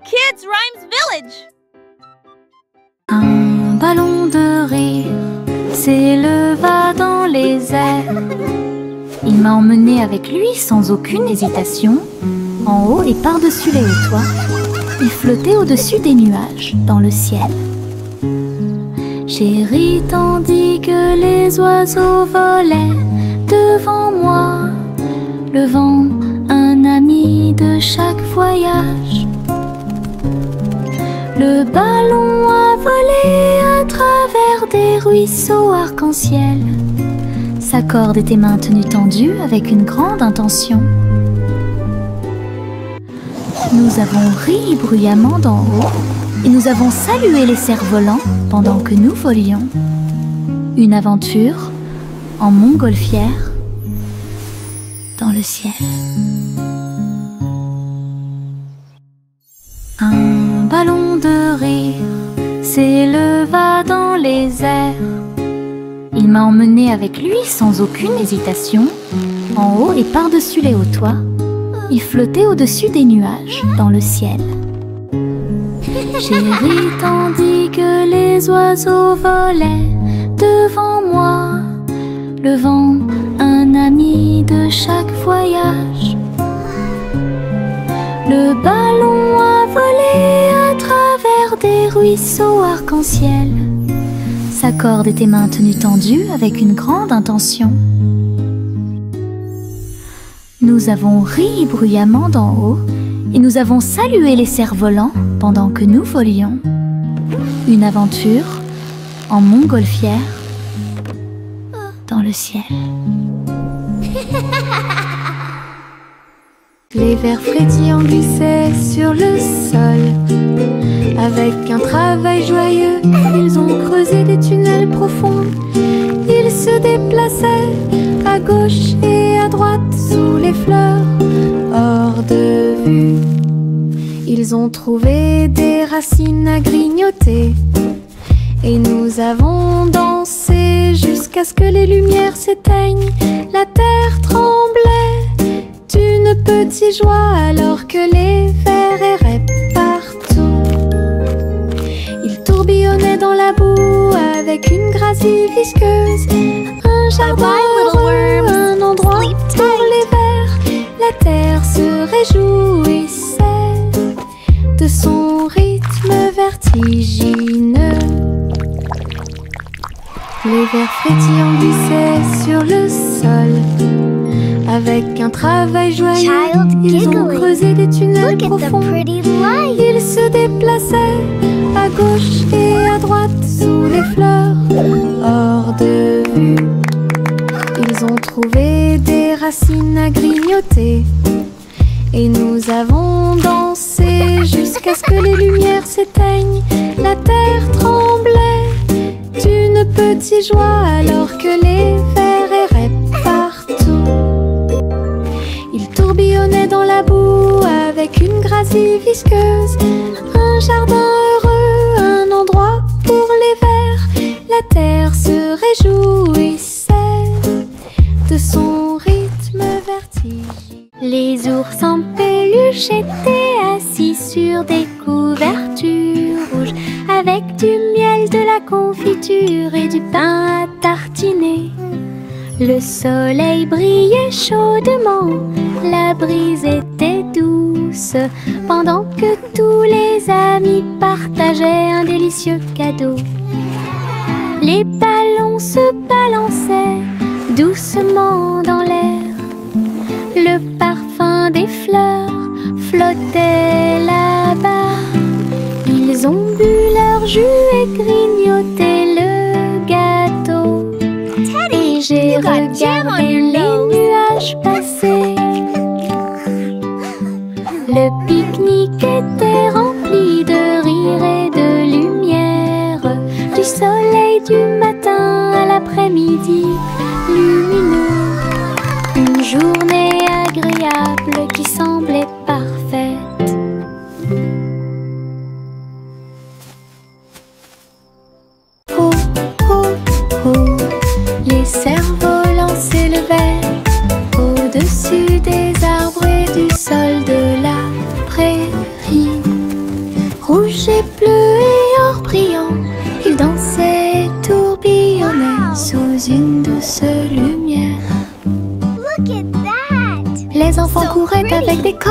Kids Rhymes Village. Un ballon de rire s'éleva dans les airs. Il m'a emmené avec lui sans aucune hésitation, en haut et par-dessus les hauts toits. Il flottait au-dessus des nuages, dans le ciel. J'ai ri tandis que les oiseaux volaient devant moi, le vent, un ami de chaque voyage. Le ballon a volé à travers des ruisseaux arc-en-ciel. Sa corde était maintenue tendue avec une grande intention. Nous avons ri bruyamment d'en haut et nous avons salué les cerfs-volants pendant que nous volions. Une aventure en montgolfière dans le ciel. Un ballon de rire s'éleva dans les airs. Il m'a emmené avec lui sans aucune hésitation, en haut et par-dessus les hauts toits. Il flottait au-dessus des nuages, dans le ciel. J'ai ri tandis que les oiseaux volaient devant moi, le vent, un ami de chaque voyage. Le ballon a volé à travers des ruisseaux arc-en-ciel. Sa corde était maintenue tendue avec une grande intention. Nous avons ri bruyamment d'en haut et nous avons salué les cerfs-volants pendant que nous volions. Une aventure en montgolfière dans le ciel. Les vers frétillants glissaient sur le sol. Avec un travail joyeux, ils ont creusé des tunnels profonds. Ils se déplaçaient à gauche et à droite sous les fleurs, hors de vue. Ils ont trouvé des racines à grignoter et nous avons dansé jusqu'à ce que les lumières s'éteignent. La terre tremblait d'une petite joie alors que les vers erraient partout. Ils tourbillonnaient dans la boue avec une gracie visqueuse. Un jardin heureux, un endroit pour les vers. La terre se réjouissait de son rythme vertigineux. Les vers frétillants glissaient sur le sol. Avec un travail joyeux, ils ont creusé des tunnels profonds. Ils se déplaçaient à gauche et à droite sous les fleurs, hors de vue. Ils ont trouvé des racines à grignoter et nous avons dansé jusqu'à ce que les lumières s'éteignent. La terre tremblait d'une petite joie alors que les vers erraient partout. Ils tourbillonnaient dans la boue avec une gracie visqueuse. Un jardin heureux, un endroit pour les vers. La terre se réjouissait de son rythme vertigineux. Les ours en peluche étaient assis sur des couvertures rouges, avec du miel, de la confiture et du pain à tartiner. Le soleil brillait chaudement, la brise était douce, pendant que tous les amis partageaient un délicieux cadeau. Les ballons se balançaient doucement dans l'air. Le parfum des fleurs flottait là-bas. Ils ont bu leur jus et grignoté le gâteau. Et j'ai regardé les nuages passer. Le pique-nique était rempli de rire et de lumière, du soleil du matin à l'après-midi lumineux. Une journée agréable qui semblait parfaite. Oh, oh, oh, les cerfs-volants s'élevaient au-dessus des arbres et du sol de la prairie.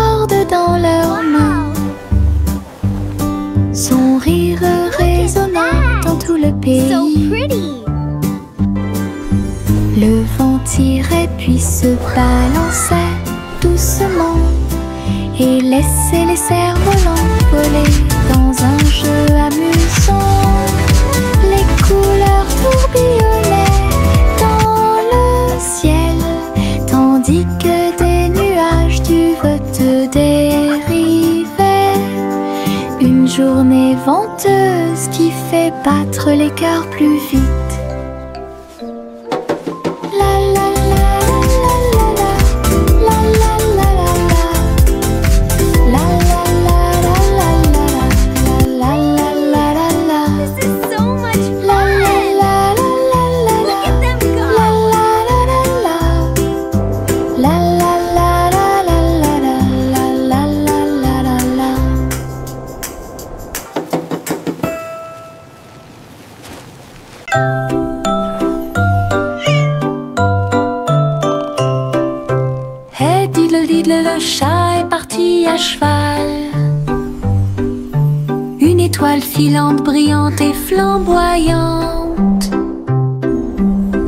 cordes dans leurs mains. Son rire résonnant dans tout le pays. Le vent tirait puis se balançait doucement et laissait les cerfs-volants voler dans un jeu amusant. Les couleurs tourbillonnaient dans le ciel, tandis que des nuages du vote dérivaient. Une journée venteuse qui fait battre les cœurs plus vite. Le chat est parti à cheval. Une étoile filante, brillante et flamboyante.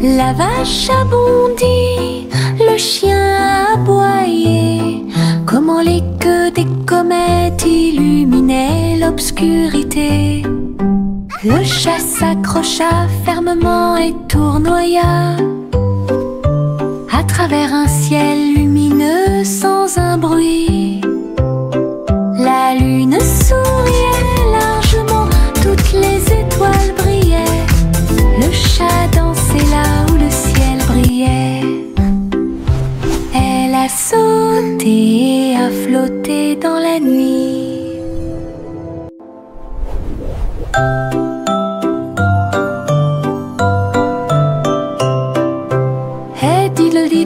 La vache a bondi, le chien a aboyé. Comment les queues des comètes illuminaient l'obscurité. Le chat s'accrocha fermement et tournoya à travers un ciel lumineux sans un bruit. La lune souriait largement, toutes les étoiles brillaient. Le chat dansait là où le ciel brillait. Elle a sauté et a flotté dans la nuit.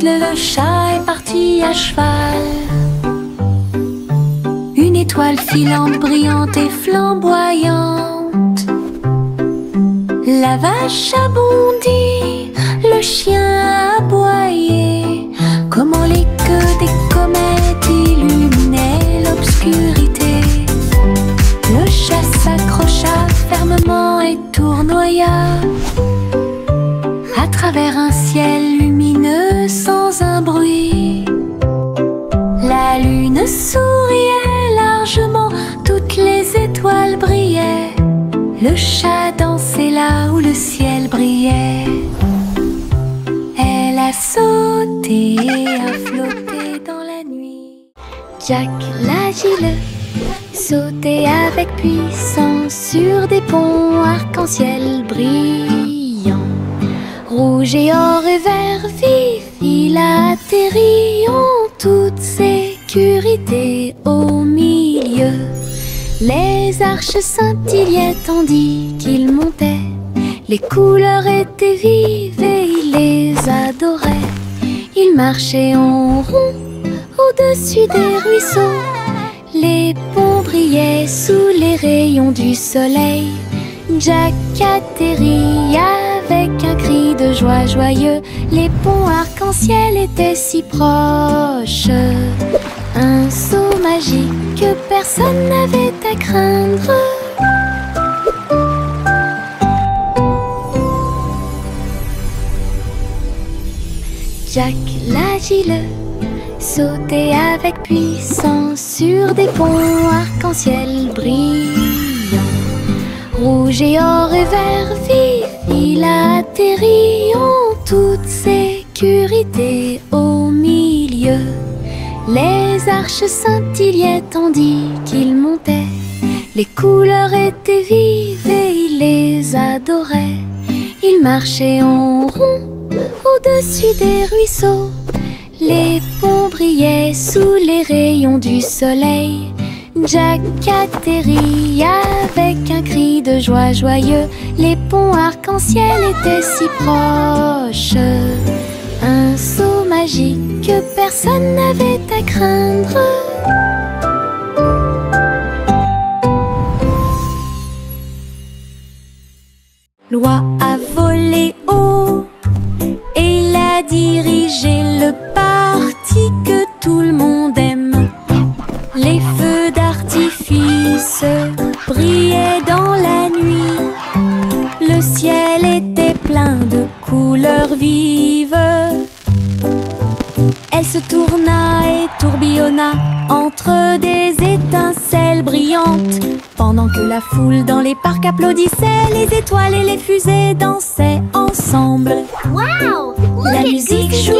Le chat est parti à cheval. Une étoile filante, brillante et flamboyante. La vache a bondi, le chien a aboyé. Comment les queues des comètes illuminaient l'obscurité. Le chat s'accrocha fermement et tournoya à travers un ciel lumineux sans un bruit. La lune souriait largement, toutes les étoiles brillaient. Le chat dansait là où le ciel brillait. Elle a sauté et a flotté dans la nuit. Jack l'agile sautait avec puissance sur des ponts arc-en-ciel brillants. Rouge et or et vert vif, il a atterri en toute sécurité au milieu. Les arches scintillaient tandis qu'il montait. Les couleurs étaient vives et il les adorait. Il marchait en rond au-dessus des ruisseaux. Les ponts brillaient sous les rayons du soleil. Jack atterrit avec un cri de joie joyeux. Les ponts arc-en-ciel étaient si proches. Un saut magique que personne n'avait à craindre. Jack l'agile sautait avec puissance sur des ponts arc-en-ciel brillants. Rouge et or et vert vif, il a atterri en toute sécurité au milieu. Les arches scintillaient tandis qu'il montait. Les couleurs étaient vives et il les adorait. Il marchait en rond au-dessus des ruisseaux. Les ponts brillaient sous les rayons du soleil. Jack atterrit avec un cri de joie joyeux. Les ponts arc-en-ciel étaient si proches. Un saut magique que personne n'avait à craindre. L'oie a volé haut et il a dirigé le parti que tout le monde aime. Les feux d'artifice brillaient dans la nuit. Le ciel était plein de couleurs vives. Elle se tourna et tourbillonna entre des étincelles brillantes. Pendant que la foule dans les parcs applaudissait, les étoiles et les fusées dansaient ensemble. Wow! La musique jouait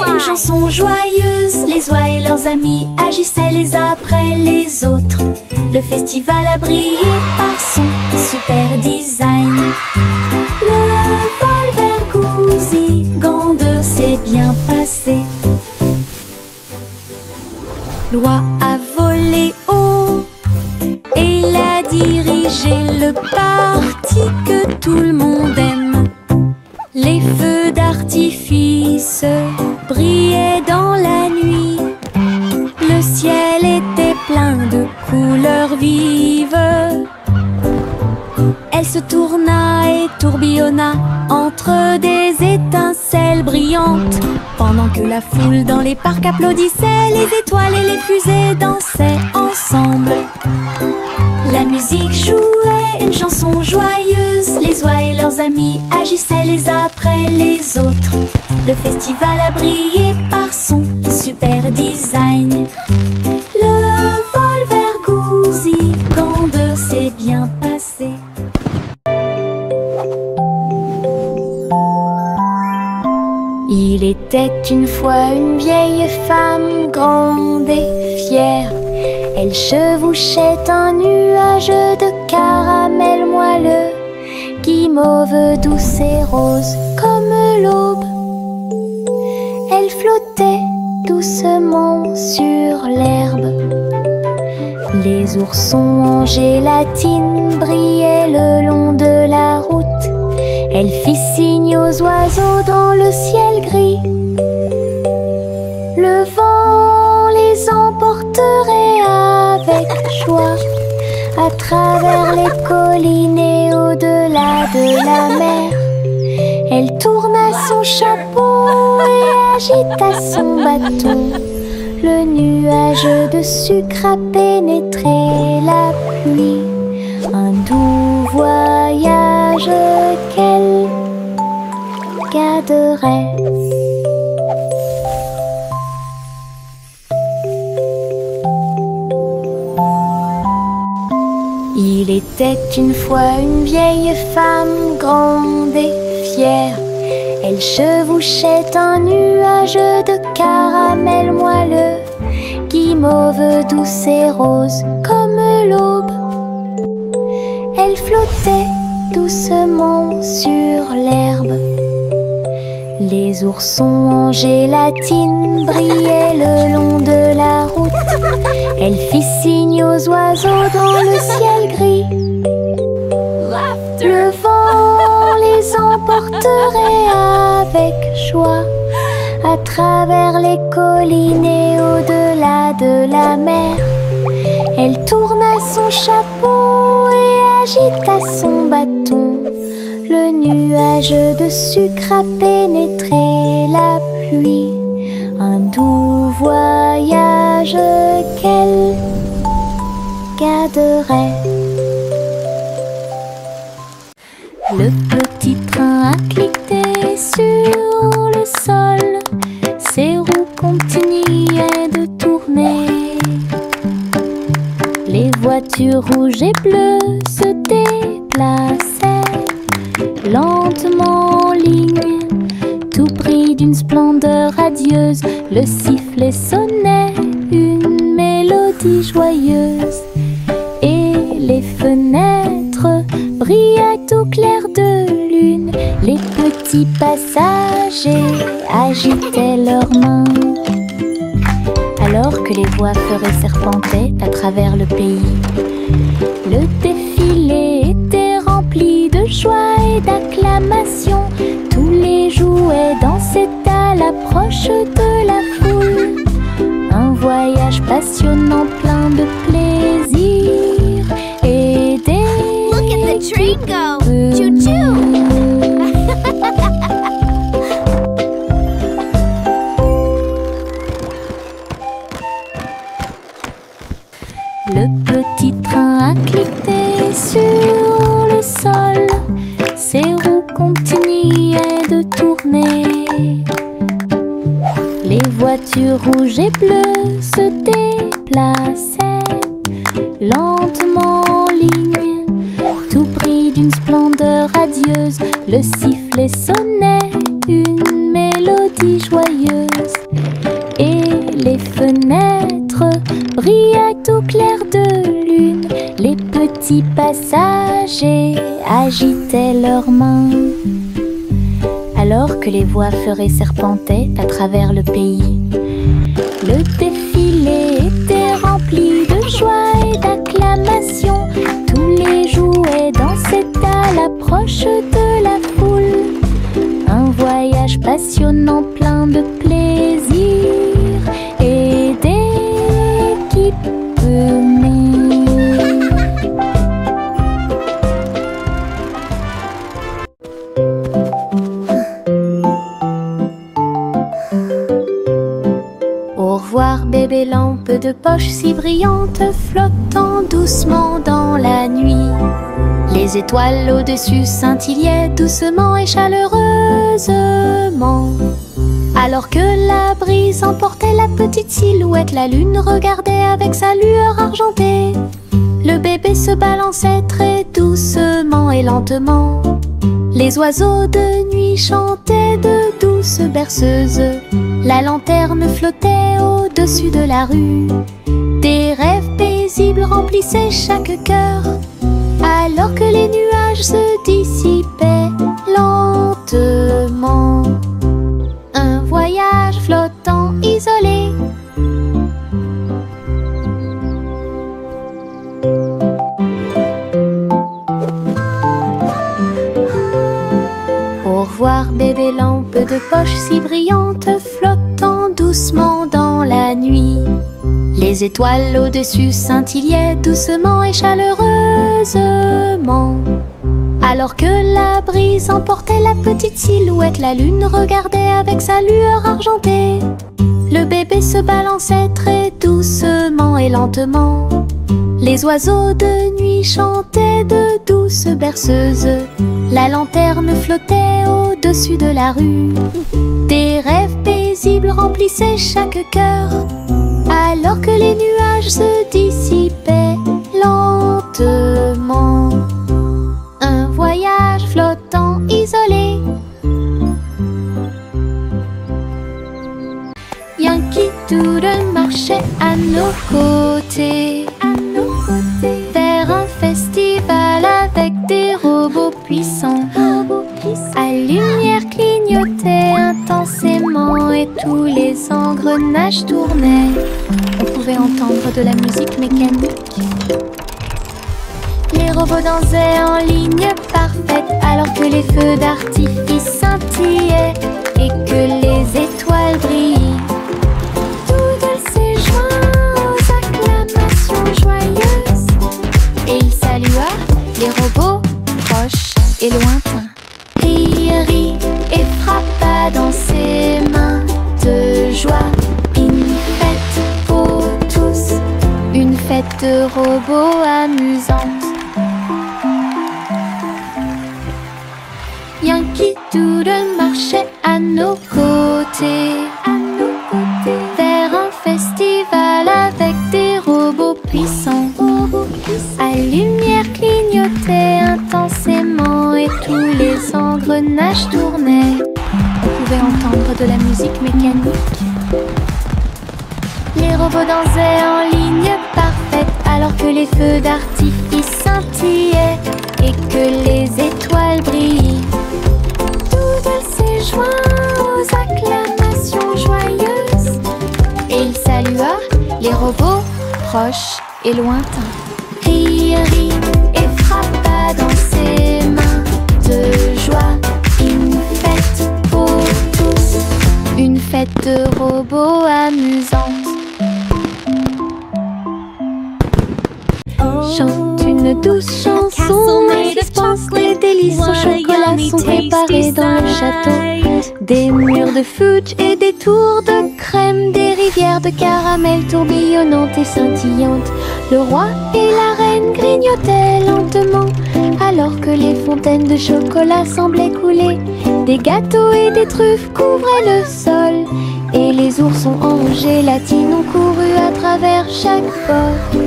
une chanson joyeuse. Les oies et leurs amis agissaient les uns après les autres. Le festival a brillé par son super design. Le vol vers Goosey-Gander s'est bien passé. L'oie a volé haut et il a dirigé le parti que tout le monde aime. Les feux d'artifice brillaient dans la nuit. Le ciel était plein de couleurs vives. Elle se tourna et tourbillonna entre des étincelles brillantes. Pendant que la foule dans les parcs applaudissait, les étoiles et les fusées dansaient ensemble. La musique jouait une chanson joyeuse. Les oies et leurs amis agissaient les uns après les autres. Le festival a brillé par son super design. Le vol vers Goosey-Gander s'est bien passé. Il était une fois une vieille femme grande et fière. Elle chevauchait un nuage de caramel moelleux, guimauve douce et rose comme l'aube. Elle flottait doucement sur l'herbe. Les oursons en gélatine brillaient le long de la route. Elle fit signe aux oiseaux dans le ciel gris. Le vent les emporterait avec joie à travers les collines et au-delà de la mer. Elle tourna son chapeau et agita son bâton. Le nuage de sucre a pénétré la pluie. Un doux voyage qu'elle garderait. Il était une fois une vieille femme grande et fière. Elle chevauchait un nuage de caramel moelleux, guimauve douce et rose comme l'aube. Elle flottait doucement sur l'herbe. Les oursons en gélatine brillaient le long de la route. Elle fit signe aux oiseaux dans le ciel gris. Le vent les emporterait avec joie à travers les collines et au-delà de la mer. Elle tourna son chapeau et agita son bâton. Le nuage de sucre a pénétré la pluie. Un doux voyage qu'elle garderait. Le petit train a cliqué sur le sol. Ses roues continuaient de tourner. Les voitures rouges et bleues se déplaçaient lentement en ligne, tout pris d'une splendeur radieuse. Le sifflet sonnait une mélodie joyeuse, et les fenêtres brillaient au clair de lune. Les petits passagers agitaient leurs mains, alors que les voies serpentaient à travers le pays. Le défilé était rempli de joie et d'acclamation. Tous les jouets dansaient à l'approche de la foule. Un voyage passionnant plein de plaisir et des... Look at the train go! Choo-choo! Le petit train a cliqué sur le sol. Ses roues continuaient de tourner. Les voitures rouges et bleues se déplaçaient lentement en ligne, tout pris d'une splendeur radieuse. Le sifflet sonnait une mélodie joyeuse, et les fenêtres brillaient au clair de lune. Les petits passagers agitaient leurs mains, alors que les voix feuraient serpentaient à travers le pays. Le défilé était rempli de joie et d'acclamations. Tous les jouets dansaient à l'approche de la foule. Un voyage passionnant plein de plaisir et d'équipements. Au revoir bébé lampe de poche si brillante, flottant doucement dans la nuit. Les étoiles au-dessus scintillaient doucement et chaleureusement. Alors que la brise emportait la petite silhouette, la lune regardait avec sa lueur argentée. Le bébé se balançait très doucement et lentement. Les oiseaux de nuit chantaient de douces berceuses. La lanterne flottait au-dessus de la rue. Des rêves paisibles remplissaient chaque cœur, alors que les nuages se dissipaient lentement. Un voyage flottant isolé. Au revoir bébé lampe de poche si brillante, flottant doucement dans la nuit. Les étoiles au-dessus scintillaient doucement et chaleureusement. Alors que la brise emportait la petite silhouette, la lune regardait avec sa lueur argentée. Le bébé se balançait très doucement et lentement. Les oiseaux de nuit chantaient de douces berceuses. La lanterne flottait au-dessus de la rue. Des rêves paisibles remplissaient chaque cœur, alors que les nuages se dissipaient lentement. Un voyage flottant isolé. Yankee Doodle marchait à nos côtés, vers un festival avec des robots puissants. À lumière clignotait intensément et tous les engrenages tournaient. On pouvait entendre de la musique mécanique. Les robots dansaient en ligne parfaite, alors que les feux d'artifice scintillaient et que les étoiles brillent. Doodle s'est joint aux acclamations joyeuses, et il salua les robots proches et lointains. Rit et frappa dans ses mains de joie. Une fête pour tous, une fête de robots amusante. Yankee Doodle marchait à nos côtés, vers un festival avec des robots puissants. À lumière clignotait intensément et tous les engrenages tournaient. On pouvait entendre de la musique mécanique. Les robots dansaient en ligne parfaite, alors que les feux d'artifice scintillaient et que les étoiles brillent. Doodle s'est joint aux acclamations joyeuses, et il salua les robots proches et lointains. Rit et frappa dans ses mains de joie. Une fête pour tous, une fête de robots amusante. Chante une douce chanson, mais dispense des délices au chocolat sont préparés dans le château. Des murs de fudge et des tours de crème, des rivières de caramel tourbillonnantes et scintillantes. Le roi et la reine grignotaient lentement, alors que les fontaines de chocolat semblaient couler. Des gâteaux et des truffes couvraient le sol, et les oursons en gélatine ont couru à travers chaque porte.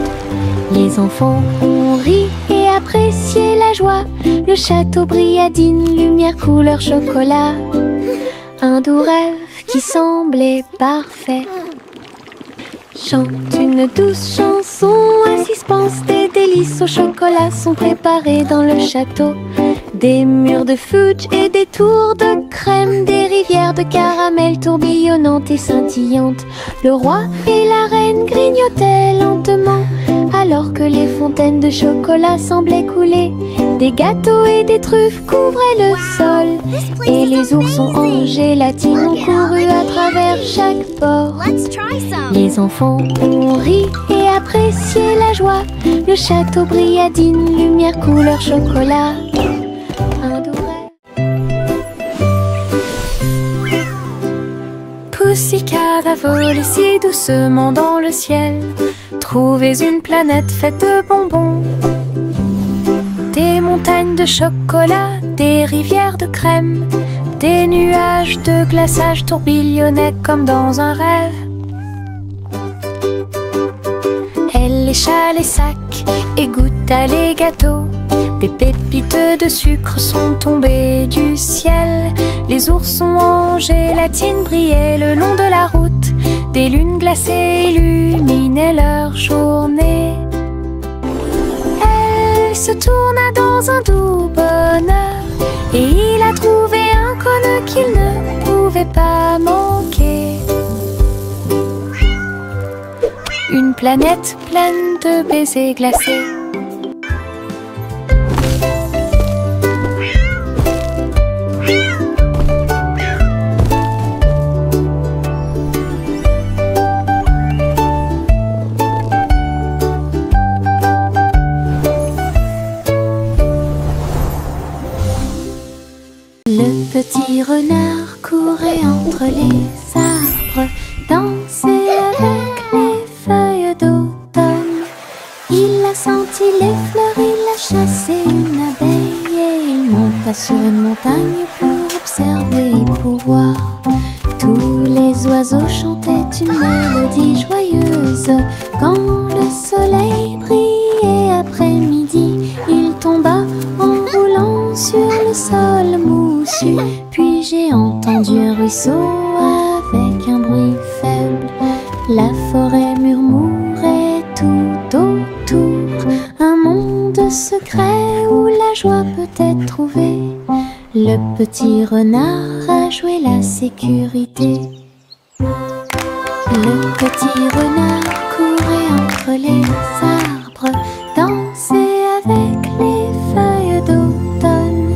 Les enfants ont ri et apprécié la joie. Le château brilla d'une lumière couleur chocolat. Un doux rêve qui semblait parfait. Chante une douce chanson, ainsi se pense. Des délices au chocolat sont préparés dans le château. Des murs de fudge et des tours de crème, des rivières de caramel tourbillonnantes et scintillantes. Le roi et la reine grignotaient lentement, alors que les fontaines de chocolat semblaient couler. Des gâteaux et des truffes couvraient le sol, et les oursons en gélatine ont couru à travers chaque porte. Les enfants ont ri et apprécié la joie. Le château brilla d'une lumière couleur chocolat. Un doux rêve. Pussycat a volé si doucement dans le ciel. Trouvez une planète faite de bonbons. Des montagnes de chocolat, des rivières de crème, des nuages de glaçage tourbillonnaient comme dans un rêve. Elle lécha les sacs et goûta les gâteaux. Des pépites de sucre sont tombées du ciel. Les oursons en gélatine brillaient le long de la route. Des lunes glacées illuminaient leur journée. Elle se tourna dans un doux bonheur, et il a trouvé un cône qu'il ne pouvait pas manquer. Une planète pleine de baisers glacés. Le petit renard courait entre les arbres, dansait avec les feuilles d'automne. Il a senti les fleurs, il a chassé une abeille, et il monta sur une montagne pour observer et pour voir. Tous les oiseaux chantaient une mélodie joyeuse. Quand le soleil brillait après-midi, il tomba en roulant sur le sol moussu. Puis j'ai entendu un ruisseau avec un bruit faible. La forêt murmurait tout autour, un monde secret où la joie peut être trouvée. Le petit renard a joué la sécurité. Le petit renard courait entre les arbres, dansait avec les feuilles d'automne.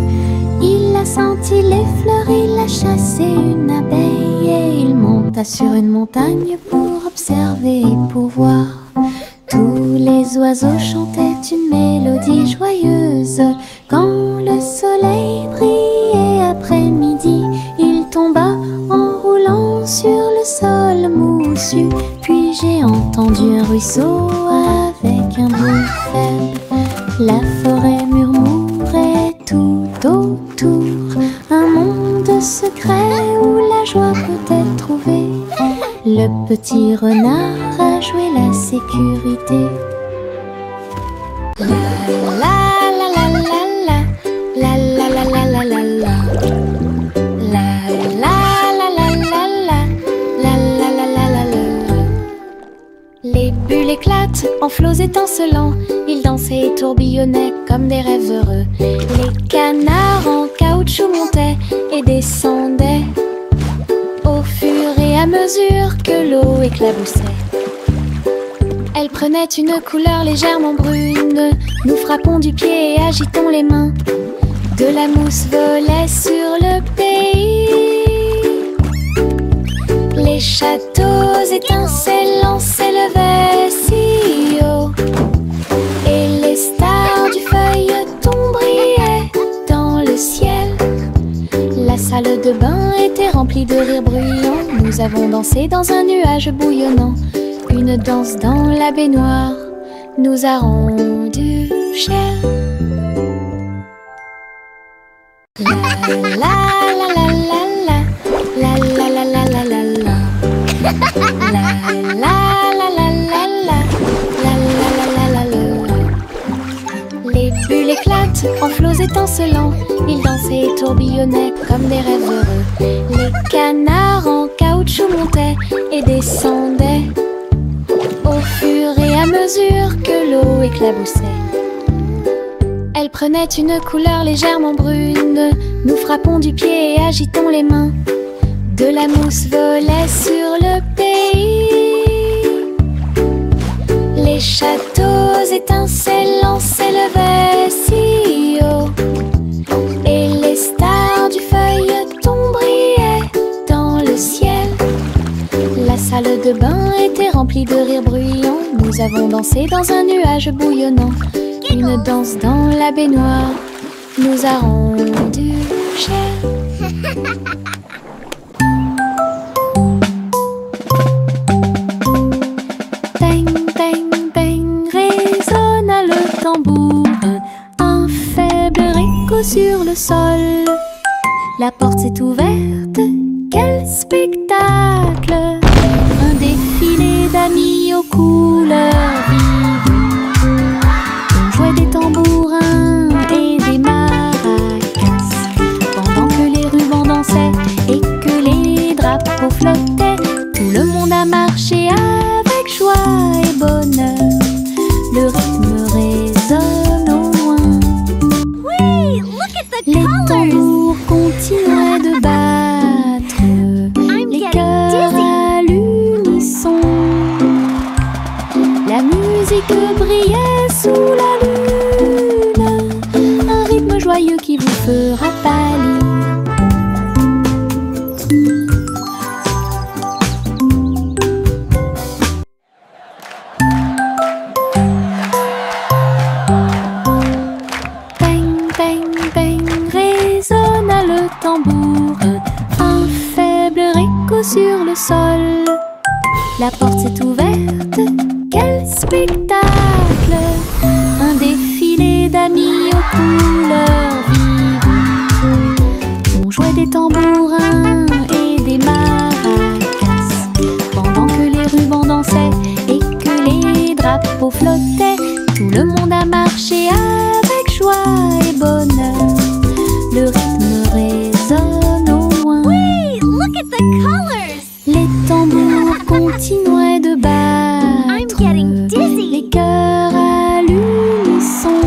Il a senti les fleurs, il a chassé une abeille, et il monta sur une montagne pour observer et pour voir. Tous les oiseaux chantaient une mélodie joyeuse. Quand le soleil brillait après-midi, il tomba en roulant sur le sol moussu. Puis j'ai entendu un ruisseau avec un bruit faible. La forêt murmurait tout autour, un monde secret où la joie peut être trouvée. Le petit renard a joué la sécurité. La la la la la la la la la la la la la la la la la la la. Les bulles éclatent en flots étincelants, ils dansaient et tourbillonnaient comme des rêves heureux. Les canards en caoutchouc montaient et descendaient au fur et à mesure que l'eau éclaboussait. Elle prenait une couleur légèrement brune. Nous frappons du pied et agitons les mains. De la mousse volait sur le pays. Les châteaux étincelants s'élevaient si haut, et les stars du feuilleton brillaient dans le ciel. La salle de bain était remplie de rires bruyants. Nous avons dansé dans un nuage bouillonnant, une danse dans la baignoire. nous a rendu cher. La la la la la la la la la la la la la. La la la la la la la la la la la. Les bulles éclatent en flots étincelants. Ils dansaient et tourbillonnaient comme des rêves heureux. Les canards en caoutchouc montaient et descendaient au fur et à mesure que l'eau éclaboussait. Elle prenait une couleur légèrement brune. Nous frappons du pied et agitons les mains. De la mousse volait sur le pays. Les châteaux étincelants s'élevaient si haut. Et les stars du feuilleton brillaient dans le ciel. La salle de bain était remplie de rires bruyants. Nous avons dansé dans un nuage bouillonnant. Une danse dans la baignoire nous a rendu cher. Bang, bang, bang, résonna le tambourin. Un faible écho sur le sol. La porte s'est ouverte, quel spectacle! Un défilé d'amis aux couleurs vives. On jouait des tambourins et des maracas, pendant que les rubans dansaient et que les drapeaux flottaient. Tout le monde a marché avec joie et bonheur. Le rythme résonne au loin. Wait, look at the Les colors! tambours continuaient de battre, les cœurs à l'unisson. La musique brillait sous la lune, un rythme joyeux qui vous fera pâlir. Bang, bang, bang, résonna le tambourin. Un faible écho sur le sol. La porte s'est ouverte, quel spectacle! Un défilé d'amis aux couleurs vives. On jouait des tambourins et des maracas, pendant que les rubans dansaient et que les drapeaux flottaient. Tout le monde a marché avec joie et bonheur. Le rythme résonne au loin. Wait, look at the colors! Les tambours continuaient de battre. I'm getting dizzy. Les cœurs à l'unisson.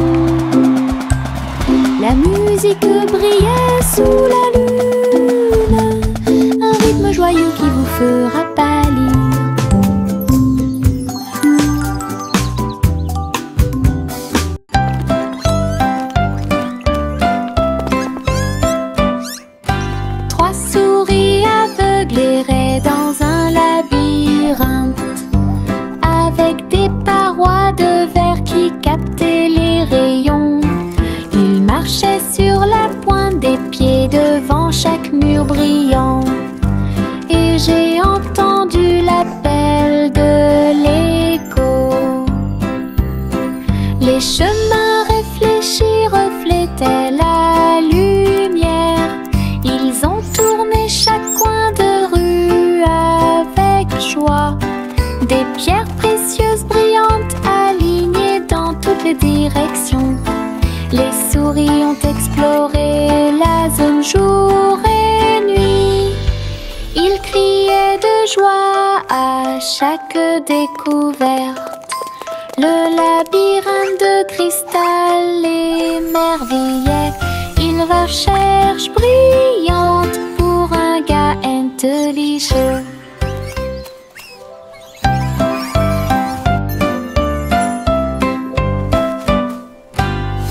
La musique brillait sous la lune, un rythme joyeux qui vous fera pâlir. Trois souris aveugles erraient dans un labyrinthe, avec des parois de verre qui captaient les rayons. Ils marchaient sur la pointe des pieds devant chaque mur brillant. Et j'ai entendu l'appel de l'écho. Les chemins réfléchis reflétaient la lumière. Ils ont tourné chaque coin de rue avec joie. Des pierres précieuses brillantes alignées dans toutes les directions. Les souris ont exploré la zone jour et nuit. Ils criaient de joie à chaque découverte. Le labyrinthe de cristal émerveillait. Ils recherchent brillante pour un gars intelligent.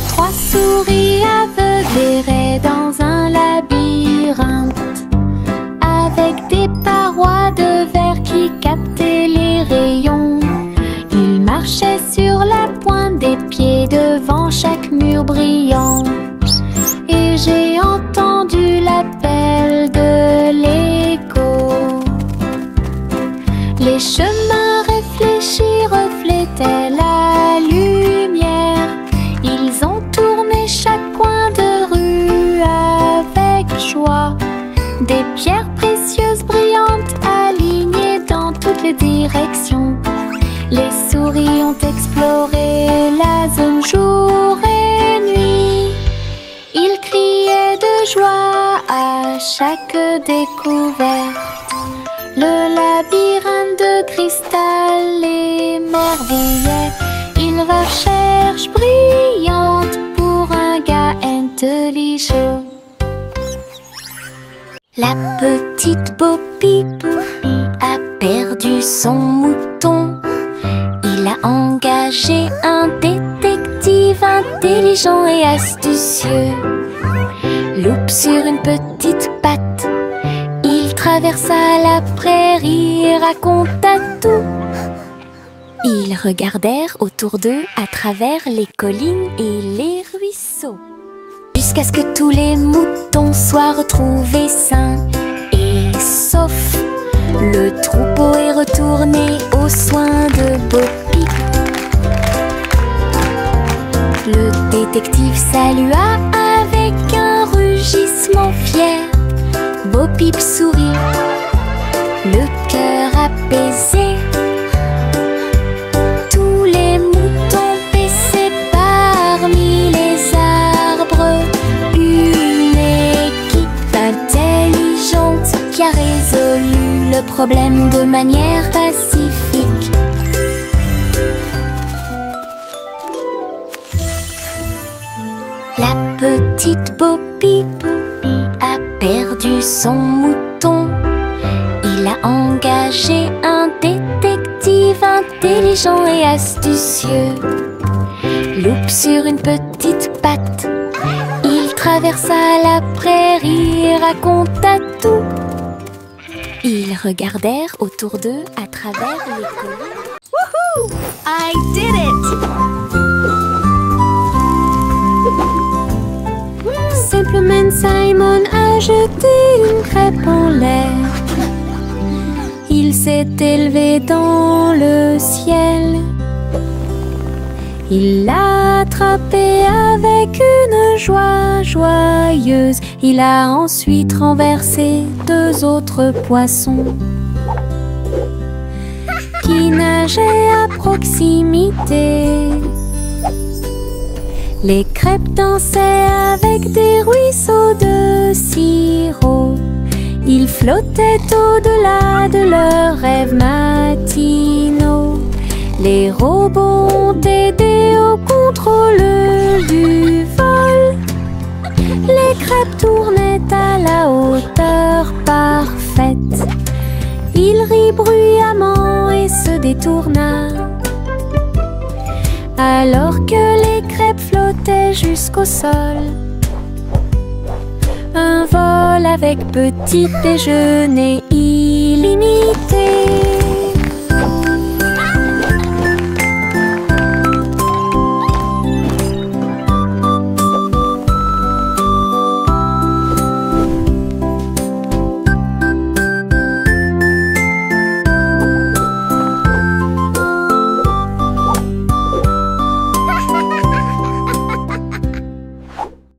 Trois souris aveugles erraient dans un labyrinthe, avec des parois de verre qui captaient les rayons. Ils marchaient sur la pointe des pieds devant chaque mur brillant. Et j'ai entendu l'appel de l'écho. chaque découverte. Le labyrinthe de cristal l'émerveillait. Une recherche brillante pour un gars intelligent. La petite Bo Peep a perdu son mouton. Il a engagé un détective intelligent et astucieux. Loup sur une petite patte, il traversa la prairie et raconta tout. Ils regardèrent autour d'eux à travers les collines et les ruisseaux, jusqu'à ce que tous les moutons soient retrouvés sains et saufs. Le troupeau est retourné aux soins de Bo Peep. Le détective salua avec un rugissement fier. Bo Peep sourit, le cœur apaisé. Tous les moutons paissaient parmi les arbres. Une équipe intelligente qui a résolu le problème de manière pacifique. La petite Bo Peep a perdu son mouton. Il a engagé un détective intelligent et astucieux. Loup sur une petite patte, il traversa la prairie et raconta tout. Ils regardèrent autour d'eux à travers les collines. Woohoo! I did it! Simplement Simon a jeté une crêpe en l'air. Il s'est élevé dans le ciel. Il l'a attrapé avec une joie joyeuse. Il a ensuite renversé 2 autres poissons qui nageaient à proximité. Les crêpes dansaient avec des ruisseaux de sirop. Ils flottaient au-delà de leurs rêves matinaux. Les robots ont aidé au contrôle du vol. Les crêpes tournaient à la hauteur parfaite. Il rit bruyamment et se détourna, alors que les crêpes flottaient jusqu'au sol. Un vol avec petit déjeuner illimité.